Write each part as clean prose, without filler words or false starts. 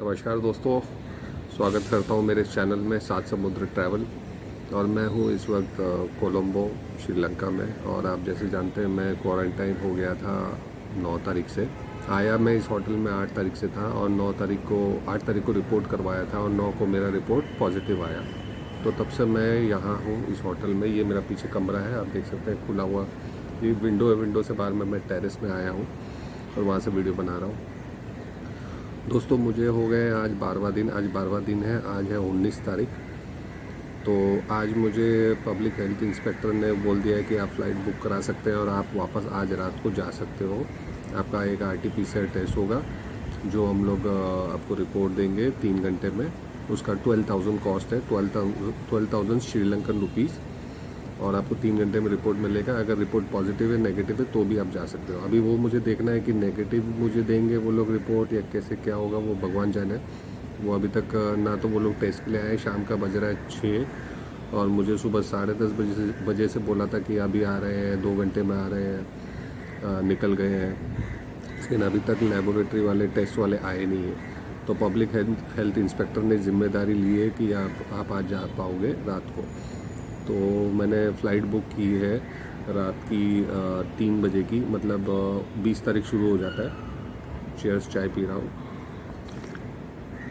नमस्कार दोस्तों, स्वागत करता हूँ मेरे चैनल में सात समुद्र ट्रैवल। और मैं हूँ इस वक्त कोलंबो श्रीलंका में। और आप जैसे जानते हैं मैं क्वारंटाइन हो गया था 9 तारीख से। आया मैं इस होटल में 8 तारीख से था और 8 तारीख को रिपोर्ट करवाया था और 9 को मेरा रिपोर्ट पॉजिटिव आया। तो तब से मैं यहाँ हूँ इस होटल में। ये मेरा पीछे कमरा है, आप देख सकते हैं खुला हुआ। ये विंडो है, विंडो से बाहर मैं टेरेस में आया हूँ और वहाँ से वीडियो बना रहा हूँ। दोस्तों मुझे हो गए आज 12वां दिन। आज 12वां दिन है, आज है 19 तारीख। तो आज मुझे पब्लिक हेल्थ इंस्पेक्टर ने बोल दिया है कि आप फ़्लाइट बुक करा सकते हैं और आप वापस आज रात को जा सकते हो। आपका एक RT-PCR टेस्ट होगा जो हम लोग आपको रिपोर्ट देंगे 3 घंटे में। उसका 12,000 कॉस्ट है, 12,000 श्रीलंकन रुपीज़। और आपको 3 घंटे में रिपोर्ट मिलेगा। अगर रिपोर्ट पॉजिटिव है, नेगेटिव है तो भी आप जा सकते हो। अभी वो मुझे देखना है कि नेगेटिव मुझे देंगे वो लोग रिपोर्ट या कैसे क्या होगा, वो भगवान जाने। वो अभी तक ना तो वो लोग टेस्ट के लिए आए। शाम का बज रहा है 6 और मुझे सुबह 10:30 बजे से बोला था कि अभी आ रहे हैं, 2 घंटे में आ रहे हैं, निकल गए हैं। लेकिन अभी तक लेबोरेटरी वाले टेस्ट वाले आए नहीं हैं। तो पब्लिक हेल्थ इंस्पेक्टर ने जिम्मेदारी ली है कि आप आज जा पाओगे रात को। तो मैंने फ़्लाइट बुक की है रात की 3 बजे की, मतलब 20 तारीख शुरू हो जाता है। चेयर्स, चाय पी रहा हूँ,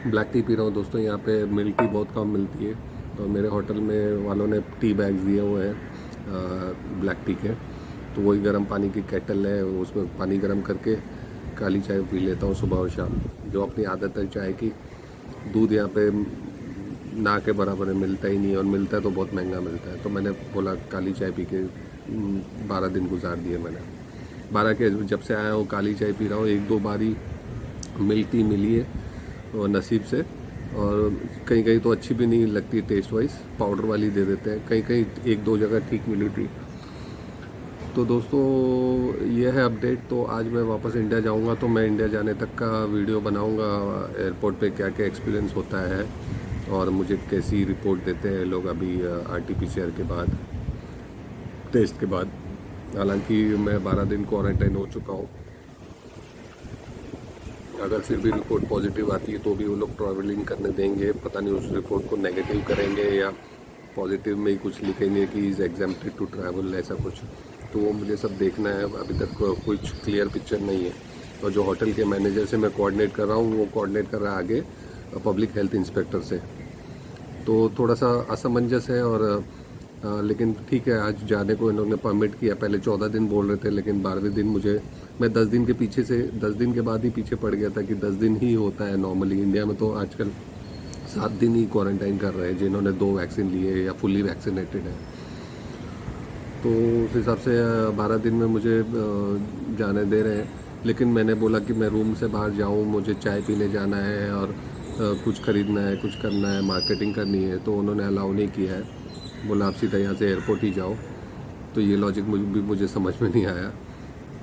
ब्लैक टी पी रहा हूँ दोस्तों। यहाँ पे मिल्क टी बहुत कम मिलती है तो मेरे होटल में वालों ने टी बैग्स दिए हुए हैं ब्लैक टी के। तो वही गर्म पानी की केटल है, उसमें पानी गर्म करके काली चाय पी लेता हूँ सुबह और शाम, जो अपनी आदत है चाय की। दूध यहाँ पे ना के बराबर है, मिलता ही नहीं है, और मिलता है तो बहुत महंगा मिलता है। तो मैंने बोला काली चाय पी के 12 दिन गुजार दिए मैंने। 12 के जब से आया हूँ काली चाय पी रहा हूँ। 1-2 बारी मिल्क टी मिली है और नसीब से, और कहीं कहीं तो अच्छी भी नहीं लगती टेस्ट वाइज, पाउडर वाली दे देते हैं। कहीं कहीं 1-2 जगह ठीक मिली थी। तो दोस्तों ये है अपडेट। तो आज मैं वापस इंडिया जाऊंगा तो मैं इंडिया जाने तक का वीडियो बनाऊंगा, एयरपोर्ट पे क्या क्या एक्सपीरियंस होता है और मुझे कैसी रिपोर्ट देते हैं लोग अभी RT-PCR के बाद, टेस्ट के बाद। हालांकि मैं 12 दिन क्वारंटाइन हो चुका हूँ। अगर फिर भी रिपोर्ट पॉजिटिव आती है तो भी वो लोग ट्रैवलिंग करने देंगे। पता नहीं उस रिपोर्ट को नेगेटिव करेंगे या पॉजिटिव में ही कुछ लिखेंगे कि इज़ एग्जेम्प्टेड टू ट्रैवल, ऐसा कुछ। तो वो मुझे सब देखना है। अभी तक कुछ क्लियर पिक्चर नहीं है। और जो होटल के मैनेजर से मैं कोऑर्डिनेट कर रहा हूँ वो कोऑर्डिनेट कर रहा है आगे पब्लिक हेल्थ इंस्पेक्टर से। तो थोड़ा सा असमंजस है। और लेकिन ठीक है, आज जाने को इन लोगों ने परमिट किया। पहले 14 दिन बोल रहे थे, लेकिन 12वें दिन मैं 10 दिन के पीछे से 10 दिन के बाद ही पीछे पड़ गया था कि 10 दिन ही होता है नॉर्मली। इंडिया में तो आजकल 7 दिन ही क्वारंटाइन कर रहे हैं जिन्होंने 2 वैक्सीन लिए या फुली वैक्सीनेटेड है। तो उस हिसाब से 12 दिन में मुझे जाने दे रहे हैं। लेकिन मैंने बोला कि मैं रूम से बाहर जाऊं, मुझे चाय पीने जाना है और कुछ ख़रीदना है, कुछ करना है, मार्केटिंग करनी है। तो उन्होंने अलाउ नहीं किया है, बोला आप सीधा यहाँ से एयरपोर्ट ही जाओ। तो ये लॉजिक मुझे समझ में नहीं आया।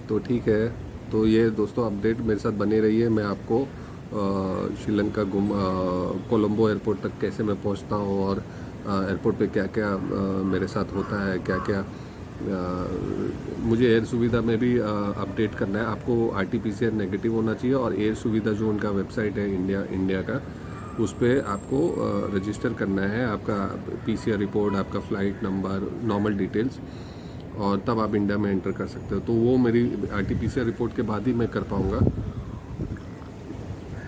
तो ठीक है। तो ये दोस्तों अपडेट मेरे साथ बने रही है। मैं आपको श्रीलंका कोलंबो एयरपोर्ट तक कैसे मैं पहुँचता हूँ और एयरपोर्ट पे क्या क्या मेरे साथ होता है, क्या क्या मुझे एयर सुविधा में भी अपडेट करना है। आपको RT-PCR नेगेटिव होना चाहिए और एयर सुविधा जो उनका वेबसाइट है इंडिया का, उस पर आपको रजिस्टर करना है आपका PCR रिपोर्ट, आपका फ़्लाइट नंबर, नॉर्मल डिटेल्स, और तब आप इंडिया में एंटर कर सकते हो। तो वो मेरी RT-PCR रिपोर्ट के बाद ही मैं कर पाऊँगा।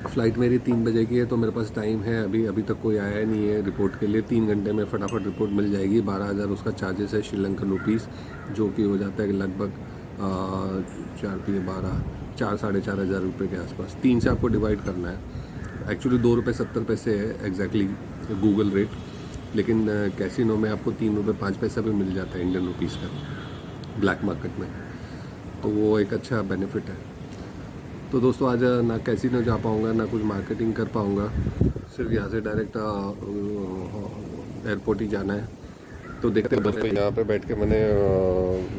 फ़्लाइट मेरी 3 बजे की है तो मेरे पास टाइम है। अभी तक कोई आया नहीं है रिपोर्ट के लिए। 3 घंटे में फटाफट रिपोर्ट मिल जाएगी। 12,000 उसका चार्जेस है श्रीलंकन रुपीज़, जो कि हो जाता है लगभग 4,500 रुपये के आसपास। 3 से आपको डिवाइड करना है। एक्चुअली ₹2.70 है एग्जैक्टली गूगल रेट, लेकिन कैसीनो में आपको ₹3.05 भी मिल जाता है इंडियन रुपीज़ का ब्लैक मार्केट में। तो वो एक अच्छा बेनिफिट है। तो दोस्तों आज ना कैसीनो जा पाऊँगा, ना कुछ मार्केटिंग कर पाऊँगा, सिर्फ यहाँ से डायरेक्ट एयरपोर्ट ही जाना है। तो देखते हैं दोस्तों। यहाँ पे बैठ के मैंने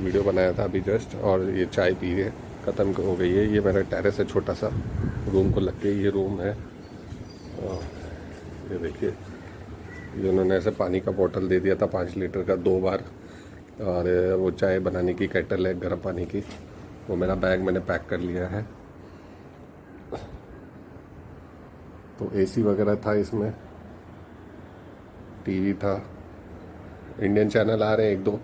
वीडियो बनाया था अभी जस्ट, और ये चाय पी के ख़त्म हो गई है। ये मेरा टेरेस है छोटा सा, रूम को लग के ये रूम है। ये देखिए, ये उन्होंने ऐसे पानी का बोतल दे दिया था 5 लीटर का 2 बार, और वो चाय बनाने की केटल है गर्म पानी की। वो मेरा बैग मैंने पैक कर लिया है। तो एसी वगैरह था इसमें, टीवी था, इंडियन चैनल आ रहे हैं एक दो।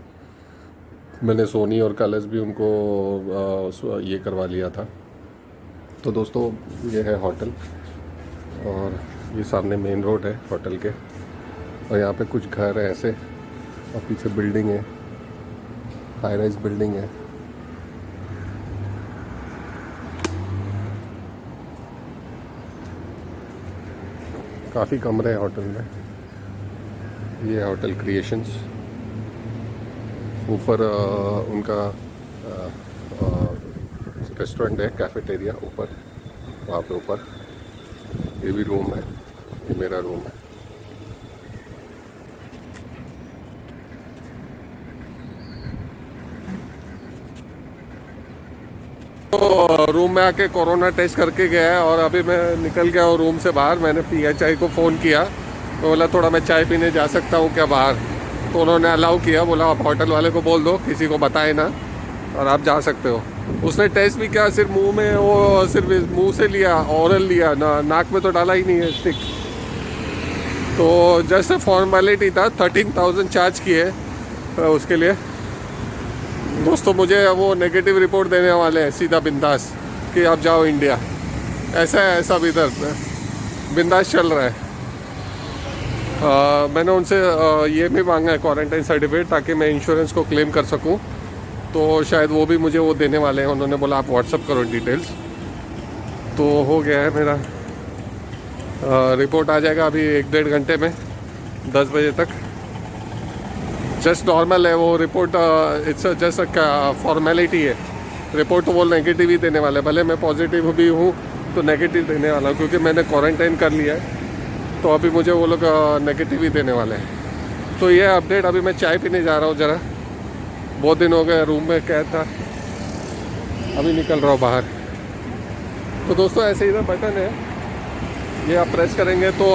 मैंने सोनी और कलर्स भी उनको ये करवा लिया था। तो दोस्तों ये है होटल, और ये सामने मेन रोड है होटल के, और यहाँ पे कुछ घर हैं ऐसे, और पीछे बिल्डिंग है, हाई राइज बिल्डिंग है। काफ़ी कमरे हैं होटल में। ये है होटल क्रिएशंस। ऊपर उनका रेस्टोरेंट है, कैफेटेरिया ऊपर, वहाँ पे ऊपर। ये भी रूम है, ये मेरा रूम है। तो रूम में आके कोरोना टेस्ट करके गया है, और अभी मैं निकल गया हूँ रूम से बाहर। मैंने PHI को फ़ोन किया, तो बोला थोड़ा मैं चाय पीने जा सकता हूँ क्या बाहर, तो उन्होंने अलाउ किया। बोला आप होटल वाले को बोल दो किसी को बताए ना, और आप जा सकते हो। उसने टेस्ट भी किया, सिर्फ मुंह में, वो सिर्फ मुंह से लिया, ओरल लिया ना, नाक में तो डाला ही नहीं है स्टिक। तो जस्ट फॉर्मेलिटी था। 13,000 चार्ज किए उसके लिए। दोस्तों मुझे वो नेगेटिव रिपोर्ट देने वाले हैं सीधा बिंदास कि आप जाओ इंडिया। ऐसा है, ऐसा भी इधर बिंदास चल रहा है। मैंने उनसे ये भी मांगा है क्वारंटाइन सर्टिफिकेट, ताकि मैं इंश्योरेंस को क्लेम कर सकूं। तो शायद वो भी मुझे वो देने वाले हैं। उन्होंने बोला आप व्हाट्सअप करो डिटेल्स। तो हो गया है मेरा, रिपोर्ट आ जाएगा अभी 1-1.5 घंटे में, 10 बजे तक। जस्ट नॉर्मल है वो रिपोर्ट, इट्स जस्ट फॉर्मेलिटी है। रिपोर्ट तो वो नेगेटिव ही देने वाले, भले मैं पॉजिटिव भी हूँ तो नेगेटिव देने वाला हूँ, क्योंकि मैंने क्वारंटाइन कर लिया है। तो अभी मुझे वो लोग नेगेटिव ही देने वाले हैं। तो ये अपडेट। अभी मैं चाय पीने जा रहा हूँ ज़रा, बहुत दिन हो गए रूम में कैद था, अभी निकल रहा हूँ बाहर। तो दोस्तों ऐसे इधर बटन है, ये आप प्रेस करेंगे तो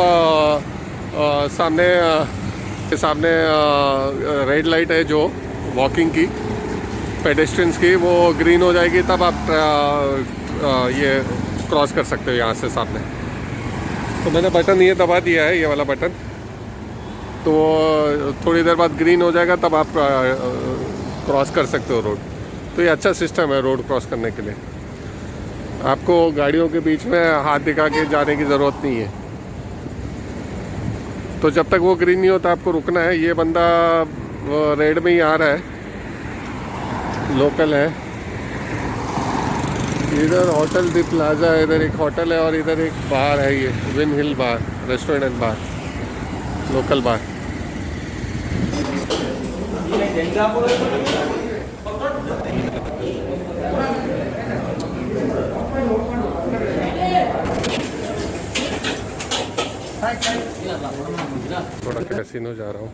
सामने रेड लाइट है जो वॉकिंग की, पेडेस्ट्रियंस की, वो ग्रीन हो जाएगी, तब आप ये क्रॉस कर सकते हो यहाँ से सामने। तो मैंने बटन ये दबा दिया है, ये वाला बटन। तो थोड़ी देर बाद ग्रीन हो जाएगा, तब आप क्रॉस कर सकते हो रोड। तो ये अच्छा सिस्टम है रोड क्रॉस करने के लिए। आपको गाड़ियों के बीच में हाथ दिखा के जाने की ज़रूरत नहीं है। तो जब तक वो ग्रीन नहीं होता आपको रुकना है। ये बंदा रेड में ही आ रहा है, लोकल है। इधर होटल दी प्लाजा है, इधर एक होटल है, और इधर एक बार है, ये win hill bar, restaurant and bar, local bar. थोड़ा कैसीनो जा रहा हूँ,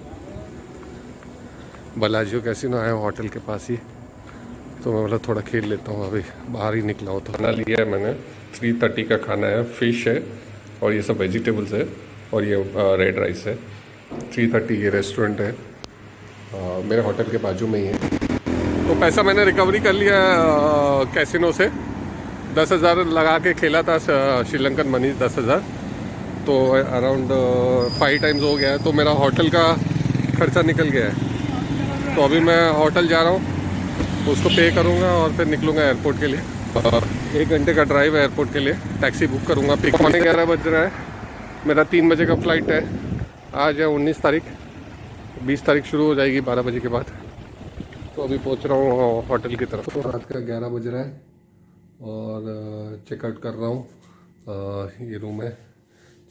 बलाजियो कैसीनो आया होटल के पास ही। तो मैं बोला थोड़ा खेल लेता हूँ, अभी बाहर ही निकला हूँ। तो खाना लिया है मैंने, 3:30 का खाना है। फ़िश है और ये सब वेजिटेबल्स है, और ये रेड राइस है। 3:30 ये रेस्टोरेंट है, मेरे होटल के बाजू में ही है। तो पैसा मैंने रिकवरी कर लिया कैसीनो से। 10,000 लगा के खेला था, श्रीलंकन मनी 10,000। तो अराउंड 5 टाइम्स हो गया है। तो मेरा होटल का खर्चा निकल गया है। तो अभी मैं होटल जा रहा हूँ, उसको पे करूँगा और फिर निकलूँगा एयरपोर्ट के लिए। 1 घंटे का ड्राइव है एयरपोर्ट के लिए। टैक्सी बुक करूँगा। पिक 11 बज रहा है, मेरा 3 बजे का फ़्लाइट है। आज है 19 तारीख, 20 तारीख शुरू हो जाएगी 12 बजे के बाद। तो अभी पहुँच रहा हूँ होटल की तरफ। तो रात का 11 बज रहा है और चेकआउट कर रहा हूँ। ये रूम है,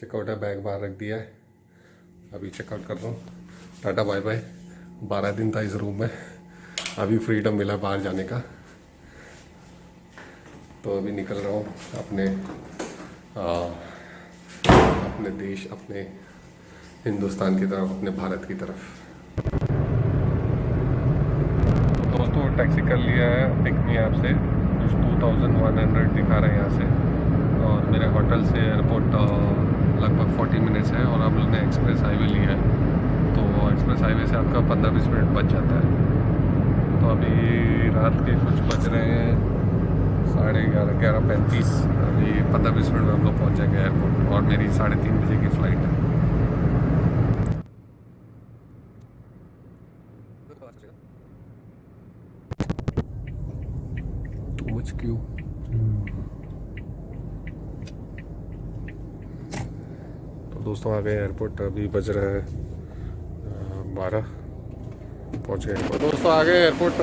चेकआउट है, बैग बाहर रख दिया है। अभी चेकआउट कर रहा हूँ। Tata bye bye. 12 दिन था इस रूम में, अभी फ्रीडम मिला बाहर जाने का। तो अभी निकल रहा हूँ अपने देश, अपने हिंदुस्तान की तरफ, अपने भारत की तरफ। दोस्तों टैक्सी कर लिया है पिक मी ऐप से। कुछ 2100 दिखा रहा है यहाँ से, और मेरे होटल से एयरपोर्ट लगभग 40 मिनट्स है। और हम लोग ने एक्सप्रेस हाईवे लिया है, तो एक्सप्रेस हाईवे से आपका 15-20 मिनट बच जाता है। तो अभी रात के कुछ बज रहे हैं 11:35 अभी 15-20 मिनट में हम लोग पहुँच जाएंगे एयरपोर्ट और मेरी 3:30 बजे की फ़्लाइट है। Too much queue. तो दोस्तों आ गए एयरपोर्ट, अभी बज रहा है 12, पहुँच गए एयरपोर्ट। दोस्तों आ गए एयरपोर्ट,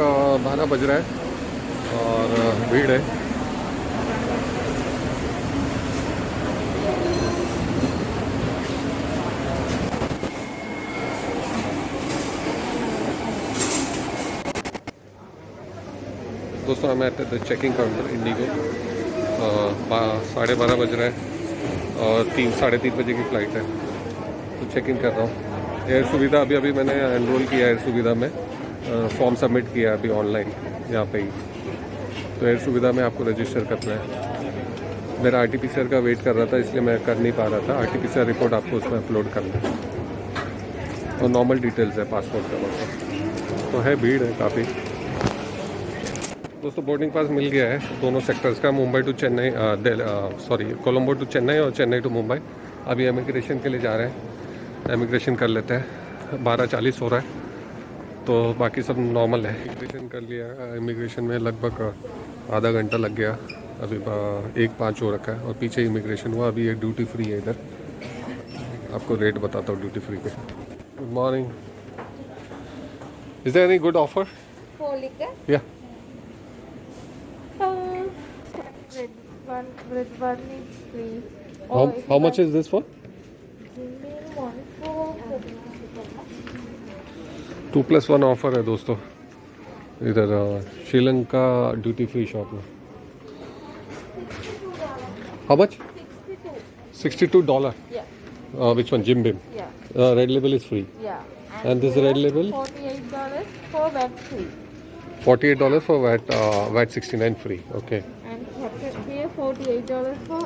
12 बज रहा है और भीड़ है। दोस्तों हमें आते थे चेकिंग काउंटर इंडिगो, 12:30 बज रहा है और 3-3:30 बजे की फ़्लाइट है। तो चेक इन कर रहा हूँ। एयर सुविधा अभी मैंने एनरोल किया एयर सुविधा में, फॉर्म सबमिट किया अभी ऑनलाइन यहाँ पे ही। तो एयर सुविधा में आपको रजिस्टर करना है। मेरा RT-PCR का वेट कर रहा था, इसलिए मैं कर नहीं पा रहा था। RT-PCR रिपोर्ट आपको उसमें अपलोड करना है और नॉर्मल डिटेल्स है पासपोर्ट का बस। तो है भीड़ है काफ़ी। दोस्तों बोर्डिंग पास मिल गया है दोनों सेक्टर्स का, मुंबई टू चेन्नई, कोलंबो टू चेन्नई और चेन्नई टू मुंबई। अभी इमिग्रेशन के लिए जा रहे हैं, इमिग्रेशन कर लेते हैं। 12:40 हो रहा है, तो बाकी सब नॉर्मल है। इमिग्रेशन कर लिया, इमिग्रेशन में लगभग आधा घंटा लग गया। अभी 1:05 हो रखा है और पीछे इमिग्रेशन हुआ। अभी एक ड्यूटी फ्री है इधर, आपको रेट बताता हूँ ड्यूटी फ्री पे। Good morning, is there any good offer? या Red one is free. how much is this for? 2+1 offer है दोस्तों इधर श्रीलंका ड्यूटी फ्री शॉप में। How much? $62. Yeah. Which one? Jim Beam. Yeah. Red label is free. Yeah. And this red label? $48 for VAT free. $48 for VAT 69 free. Okay. And Captain Pay $48 for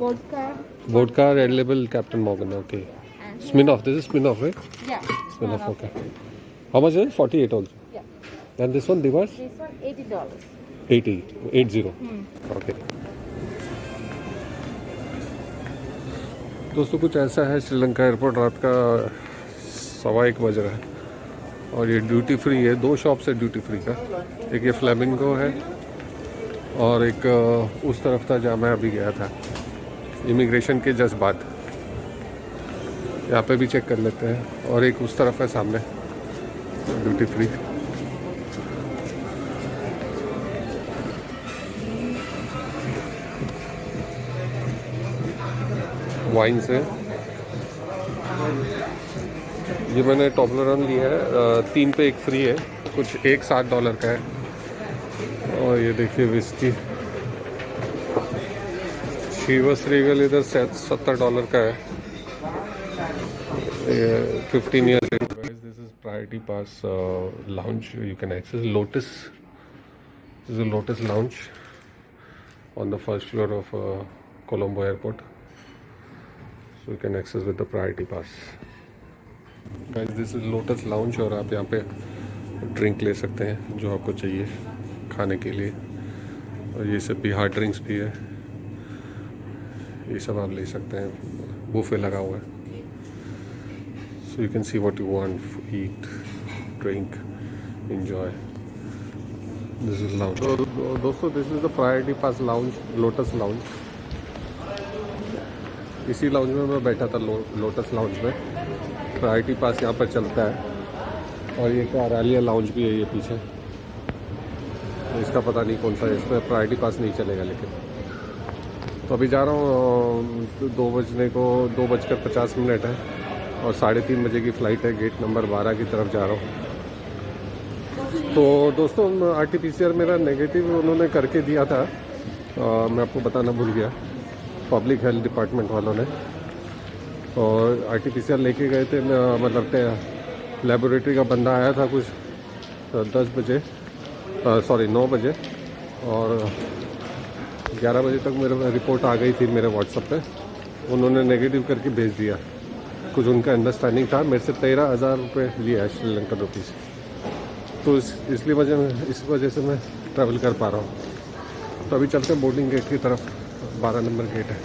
vodka. Vodka red label Captain Morgan. Okay. And Smirnoff. This is Smirnoff, right? yeah. Smirnoff. Okay. How much is it? 48 also. Yeah. And this one, Divas? This one $80. 80. Okay. दोस्तों कुछ ऐसा है Sri Lanka airport, रात का 1:15 बज रहा है और ये ड्यूटी फ्री है। 2 शॉप्स है ड्यूटी फ्री का, एक ये फ्लेमिंगो है और एक उस तरफ था जहाँ मैं अभी गया था इमिग्रेशन के जस्ट बाद। यहाँ पे भी चेक कर लेते हैं। और एक उस तरफ है सामने ड्यूटी फ्री। वाइन से ये मैंने टॉबलरन लिया है, 3 पे 1 फ्री है। कुछ एक $7 का है। और ये देखिए विस्की शीवस रीगल इधर $70 का है। 15 years ago. Guys, this is priority pass lounge. You can access Lotus. This is a Lotus lounge on the first floor of Colombo Airport. So you can access with the priority pass. Guys, this is Lotus lounge और आप यहाँ पे drink ले सकते हैं जो आपको चाहिए खाने के लिए। और ये सब भी हार्ड ड्रिंक्स भी है, ये सब आप ले सकते हैं। बुफे लगा हुआ है। So you can see what you want, eat, drink, enjoy. This is lounge. So दोस्तों this is the priority pass lounge, Lotus lounge. इसी लाउंज में मैं बैठा था, लोटस लाउंज में। प्रायोरिटी पास यहाँ पर चलता है। और ये कारालिया लाउंज भी है ये पीछे, तो इसका पता नहीं कौन सा है, इसमें प्रायोरिटी पास नहीं चलेगा। लेकिन तो अभी जा रहा हूँ 2:50 है और 3:30 बजे की फ़्लाइट है। गेट नंबर 12 की तरफ जा रहा हूँ। तो दोस्तों RT-PCR मेरा नेगेटिव उन्होंने करके दिया था, मैं आपको बताना भूल गया, पब्लिक हेल्थ डिपार्टमेंट वालों ने। और RT-PCR लेके गए थे, मतलब लेबोरेटरी का बंदा आया था कुछ 9 बजे और 11 बजे तक मेरे रिपोर्ट आ गई थी मेरे व्हाट्सएप पे। उन्होंने नेगेटिव करके भेज दिया। कुछ उनका अंडरस्टैंडिंग था। मेरे से 13,000 रुपये लिया है श्रीलंकन रुपीज़। तो इस वजह से मैं ट्रैवल कर पा रहा हूँ। तो अभी चलते हैं बोर्डिंग गेट की तरफ, 12 नंबर गेट है।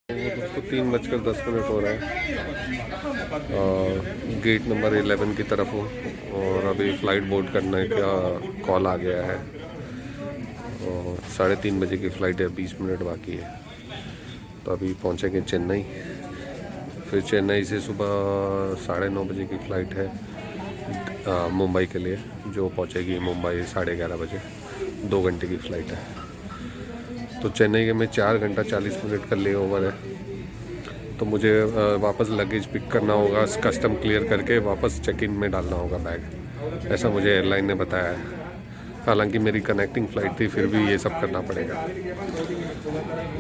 दोस्तों 3:10 हो रहा है, गेट नंबर 11 की तरफ हूँ और अभी फ़्लाइट बोर्ड करने का कॉल आ गया है और 3:30 बजे की फ़्लाइट है, 20 मिनट बाकी है। तो अभी पहुँचेंगे चेन्नई, फिर चेन्नई से सुबह 9:30 बजे की फ़्लाइट है मुंबई के लिए, जो पहुँचेगी मुंबई 11:30 बजे। 2 घंटे की फ़्लाइट है। तो चेन्नई के में 4 घंटा 40 मिनट का ले ओवर है। तो मुझे वापस लगेज पिक करना होगा, कस्टम क्लियर करके वापस चेक इन में डालना होगा बैग, ऐसा मुझे एयरलाइन ने बताया है। हालांकि मेरी कनेक्टिंग फ़्लाइट थी, फिर भी ये सब करना पड़ेगा।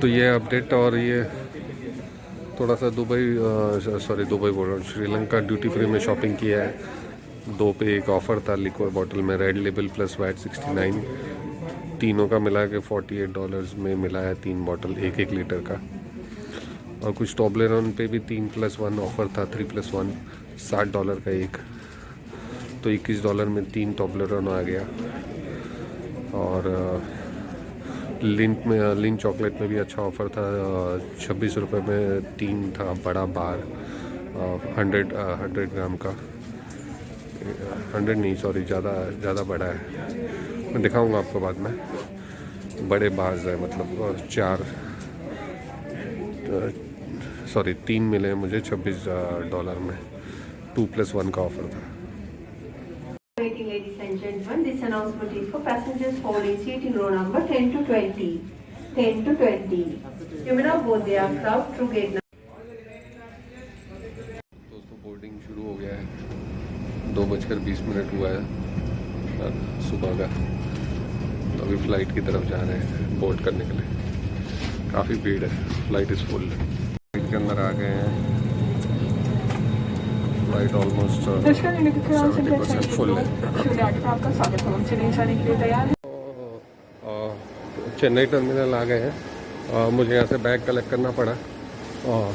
तो ये अपडेट, और ये थोड़ा सा दुबई बोल रहा हूँ, श्रीलंका ड्यूटी फ्री में शॉपिंग किया है। 2 पे 1 ऑफ़र था लिक्विड बॉटल में, रेड लेबल प्लस वैट 69, तीनों का मिला के $48 में मिला है 3 बॉटल 1-1 लीटर का। और कुछ टॉबलेरॉन पे भी 3+1 ऑफ़र था, 3+1 $60 का एक, तो $21 में 3 टॉबलेरॉन आ गया। और लिंट चॉकलेट में भी अच्छा ऑफ़र था, 26 रुपये में 3 था बड़ा बार, 100 ग्राम का, 100 नहीं सॉरी, ज़्यादा बड़ा है, मैं दिखाऊंगा आपको बाद में। बड़े बार्स है, मतलब 3 मिले मुझे $26 में, 2+1 का ऑफ़र था। Ladies and gentlemen, this announcement is for passengers holding seat in row number 10 to 20. 10 to 20. You may now board the aircraft through gate number. दोस्तों बोर्डिंग शुरू हो गया है, 2:20 हुआ है सुबह का। तो अभी फ़्लाइट की तरफ जा रहे हैं बोर्ड करने के लिए। काफ़ी भीड़ है, फ़्लाइट इज़ फुल। फ्लाइट के अंदर आ गए हैं, फ्लाइट ऑलमोस्ट 70% फुल है। चेन्नई टर्मिनल आ गए हैं, मुझे यहाँ से बैग कलेक्ट करना पड़ा और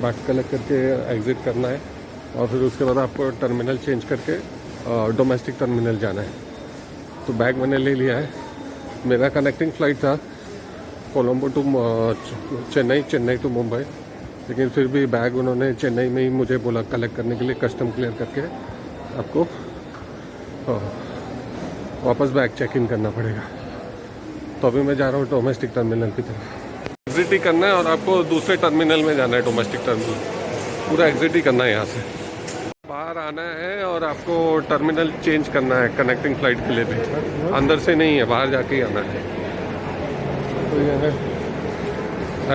बैग कलेक्ट करके एग्ज़िट करना है और फिर उसके बाद आपको टर्मिनल चेंज करके डोमेस्टिक टर्मिनल जाना है। तो बैग मैंने ले लिया है। मेरा कनेक्टिंग फ़्लाइट था कोलंबो टू चेन्नई टू मुंबई, लेकिन फिर भी बैग उन्होंने चेन्नई में ही मुझे बोला कलेक्ट करने के लिए, कस्टम क्लियर करके आपको वापस बैग चेक इन करना पड़ेगा। तो अभी मैं जा रहा हूँ डोमेस्टिक टर्मिनल की तरफ। एग्जिट ही करना है और आपको दूसरे टर्मिनल में जाना है, डोमेस्टिक टर्मिनल पूरा एग्जिट ही करना है। यहाँ से बाहर आना है और आपको टर्मिनल चेंज करना है कनेक्टिंग फ़्लाइट के लिए भी, अंदर से नहीं है, बाहर जाके ही आना है। तो ये है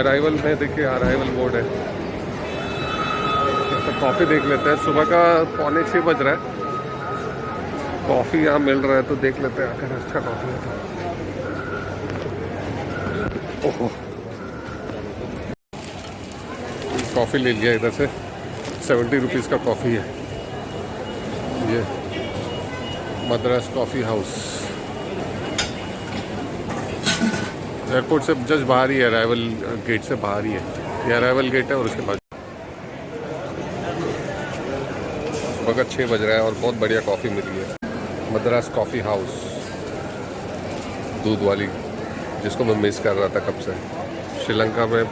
अराइवल में, देखिए अराइवल बोर्ड है। तो कॉफ़ी देख लेते हैं, सुबह का 5:45 बज रहा है, कॉफ़ी यहाँ मिल रहा है तो देख लेते हैं अगर अच्छा कॉफ़ी है तो। ओहो, कॉफ़ी ले लिया इधर से, 70 रुपीज़ का कॉफ़ी है ये, मद्रास कॉफ़ी हाउस। एयरपोर्ट से जस्ट बाहर ही है, अराइवल गेट से बाहर ही है, ये अराइवल गेट है और उसके बाद वक्त 6 बज रहा है और बहुत बढ़िया कॉफ़ी मिली है। मद्रास कॉफ़ी हाउस, दूध वाली, जिसको मैं मिस कर रहा था कब से। श्रीलंका में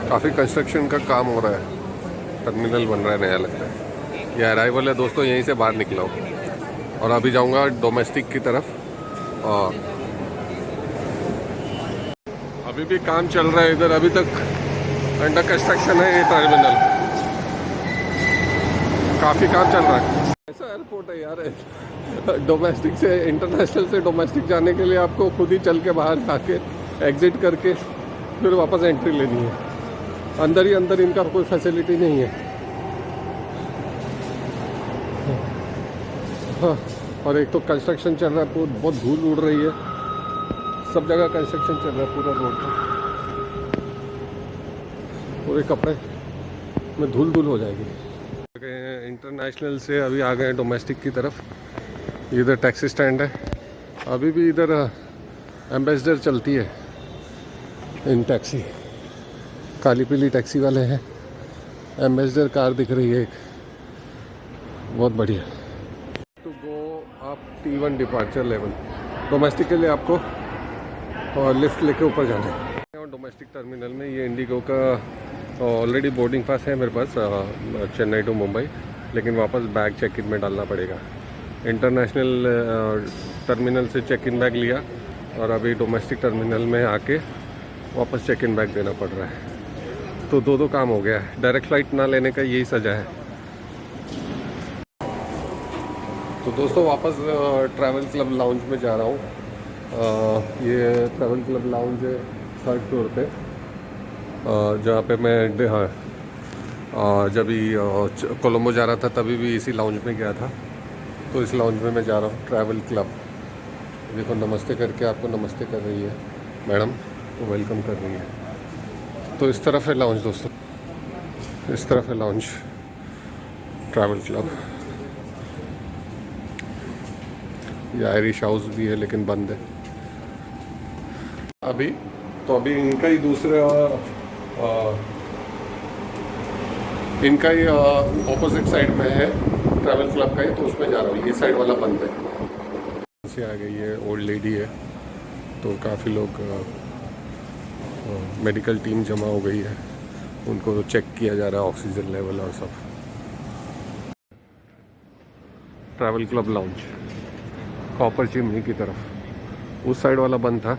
काफ़ी कंस्ट्रक्शन का काम हो रहा है, टर्मिनल बन रहा है नया, लगता है। ये अराइवल है दोस्तों, यहीं से बाहर निकला हूँ और अभी जाऊंगा डोमेस्टिक की तरफ। और अभी भी काम चल रहा है इधर, अभी तक अंडर कंस्ट्रक्शन है ये टर्मिनल, काफ़ी काम चल रहा है। ऐसा एयरपोर्ट है यार, डोमेस्टिक से इंटरनेशनल से डोमेस्टिक जाने के लिए आपको खुद ही चल के बाहर जाके एग्जिट करके फिर वापस एंट्री लेनी है। अंदर ही अंदर इनका कोई फैसिलिटी नहीं है। हाँ, और एक तो कंस्ट्रक्शन चल रहा है, बहुत धूल उड़ रही है, सब जगह कंस्ट्रक्शन चल रहा है पूरा रोड पर, पूरे कपड़े में धूल हो जाएगी। इंटरनेशनल से अभी आ गए डोमेस्टिक की तरफ। इधर टैक्सी स्टैंड है, अभी भी इधर एम्बेसडर चलती है इन टैक्सी, काली पीली टैक्सी वाले हैं। एम्बेसडर कार दिख रही है एक, बहुत बढ़िया। टू गो आप T1 डिपार्चर लेवल, डोमेस्टिक के लिए आपको लिफ्ट लेके ऊपर जाना है। और डोमेस्टिक टर्मिनल में ये इंडिगो का ऑलरेडी बोर्डिंग पास है मेरे पास चेन्नई टू मुंबई, लेकिन वापस बैग चेक इन में डालना पड़ेगा। इंटरनेशनल टर्मिनल से चेक इन बैग लिया और अभी डोमेस्टिक टर्मिनल में आके वापस चेक इन बैग देना पड़ रहा है। तो दो काम हो गया है। डायरेक्ट फ्लाइट ना लेने का यही सजा है। तो दोस्तों वापस ट्रैवल क्लब लाउंज में जा रहा हूँ। ये ट्रैवल क्लब लाउंज है 3rd फ्लोर पे, जहाँ पे मैं जब भी कोलंबो जा रहा था तभी भी इसी लाउंज में गया था। तो इस लाउंज में मैं जा रहा हूँ, ट्रैवल क्लब। देखो नमस्ते करके आपको नमस्ते कर रही है मैडम, तो वेलकम कर रही है। तो इस तरफ है लाउंज दोस्तों, इस तरफ है लाउंज ट्रैवल क्लब। ये आयरिश हाउस भी है लेकिन बंद है अभी। तो अभी इनका ही दूसरा इनका ही ऑपोजिट साइड में है ट्रैवल क्लब का ही, तो उसमें जा रहा हूँ। ये साइड वाला बंद है। से आ गई है, ओल्ड लेडी है, तो काफ़ी लोग मेडिकल टीम जमा हो गई है, उनको चेक किया जा रहा है ऑक्सीजन लेवल और सब। Travel club lounge copper chimney की तरफ। उस साइड वाला बंद था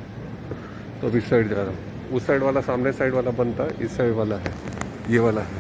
तो अब इस साइड जा रहा हूँ। उस साइड वाला, सामने साइड वाला बंद था, इस साइड वाला है, ये वाला है।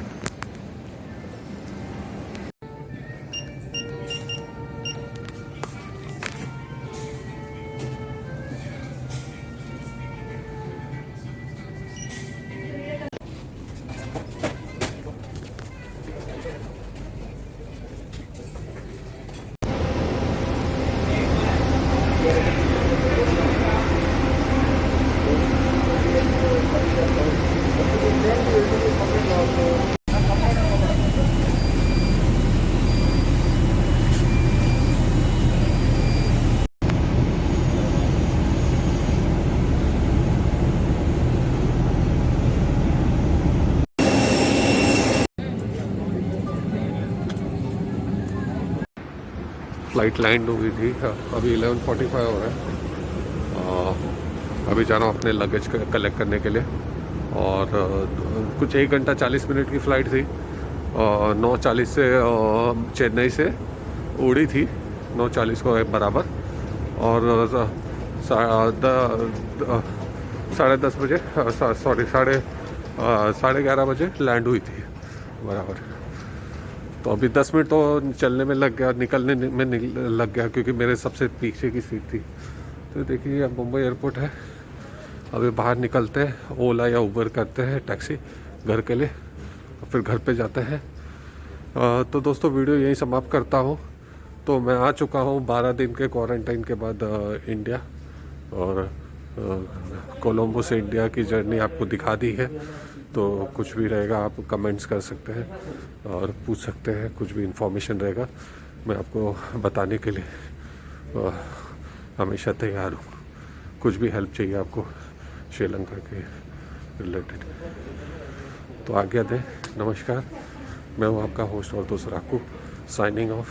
फ्लाइट लैंड हो गई थी, अभी 11:45 हो रहा है। अभी जा रहा हूँ अपने लगेज कलेक्ट करने के लिए। और कुछ 1 घंटा 40 मिनट की फ़्लाइट थी। 9:40 से चेन्नई से उड़ी थी, 9:40 को बराबर। और 10:30 बजे, सॉरी 11:30 बजे लैंड हुई थी बराबर। तो अभी 10 मिनट तो चलने में लग गया, निकलने में लग गया, क्योंकि मेरे सबसे पीछे की सीट थी। तो देखिए अब मुंबई एयरपोर्ट है। अभी बाहर निकलते हैं, ओला या उबर करते हैं टैक्सी घर के लिए, और फिर घर पे जाते हैं। तो दोस्तों वीडियो यहीं समाप्त करता हूँ। तो मैं आ चुका हूँ 12 दिन के क्वारंटाइन के बाद इंडिया, और कोलंबो से इंडिया की जर्नी आपको दिखा दी है। तो कुछ भी रहेगा आप कमेंट्स कर सकते हैं और पूछ सकते हैं, कुछ भी इंफॉर्मेशन रहेगा मैं आपको बताने के लिए हमेशा तैयार हूँ। कुछ भी हेल्प चाहिए आपको श्रीलंका के रिलेटेड तो आज्ञा दें। नमस्कार, मैं हूँ आपका होस्ट और दोस्त राकू, साइनिंग ऑफ।